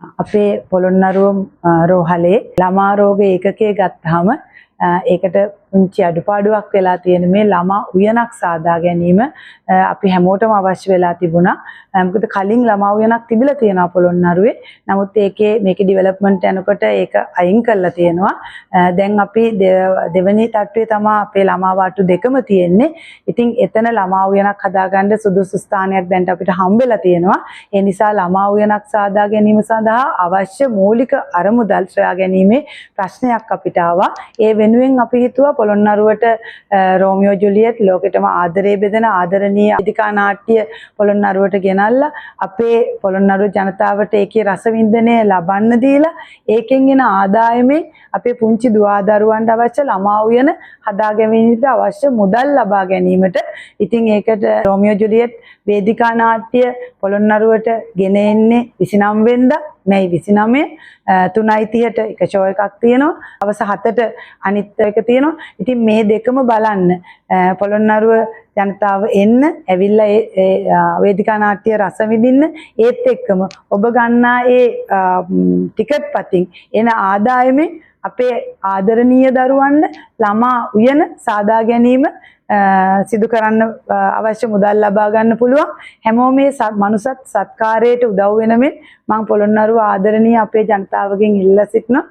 අපේ පොළොන්නරුව රෝහලේ ළමා රෝග ඒකකයේ ගත්තාම ඒකට පුංචි අඩුපාඩුවක් වෙලා තියෙන මේ ළමා උයනක් සාදා ගැනීම අපි හැමෝටම අවශ්‍ය වෙලා තිබුණා. මොකද කලින් ළමා උයනක් තිබිලා තියෙනවා පොළොන්නරුවේ. නමුත් මේකේ ඩෙවලොප්මන්ට් යනකොට ඒක අයින් කරලා තියෙනවා. දැන් අපි දෙවෙනි තට්ටුවේ තමයි අපේ ළමා වාට්ටු දෙකම තියෙන්නේ. ඉතින් එතන ළමා උයනක් හදාගන්න සුදුසු ස්ථානයක් දැන් අපිට හම්බෙලා තියෙනවා. ඒ නිසා ළමා උයනක් සාදා ගැනීම සඳහා අවශ්‍ය මූලික අරමුදල් සොයා ගැනීමේ ප්‍රශ්නයක් අපිට ආවා. ඒ වෙනුවෙන් අපි හිතුවා පොළොන්නරුවට රෝමියෝ ජුලියට් ලෝකෙටම ආදරේ බෙදෙන ආදරණීය වේදිකා නාට්‍ය පොළොන්නරුවට ගෙනල්ලා අපේ පොළොන්නරුව ජනතාවට ඒකේ රසවින්දනය ලබන්න දීලා ඒකෙන් එන ආදායමෙන් අපේ පුංචි දුවදරුවන්ට අවශ්‍ය ළමා උයන හදාගැනීමට අවශ්‍ය මුදල් ලබා ගැනීමට ඉතින් ඒකට රෝමියෝ ජුලියට් වේදිකා නාට්‍ය පොළොන්නරුවට ගෙන එන්නේ 29 වෙනිදා මැයි 29 3:30ට එක ෂෝ එකක් තියෙනවා. අවස 7ට අනිත් එක තියෙනවා. ඉතින් මේ දෙකම බලන්න පොළොන්නරුව ජනතාව එන්න ඇවිල්ලා ඒ වේදිකා නාට්‍ය රස විඳින්න ඒත් එක්කම ඔබ ගන්නා ඒ ටිකට් පතින් එන ආදායමෙන් අපේ ආදරණීය දරුවන්ට ළමා උයන සාදා ගැනීම සිදු කරන්න අවශ්‍ය මුදල් ලබා ගන්න පුළුවන්. හැමෝම මේ මනුසත් සත්කාරයට උදව් වෙන මෙන් මම පොළොන්නරුව ආදරණීය අපේ ජනතාවගෙන් ඉල්ලා සිටිනවා.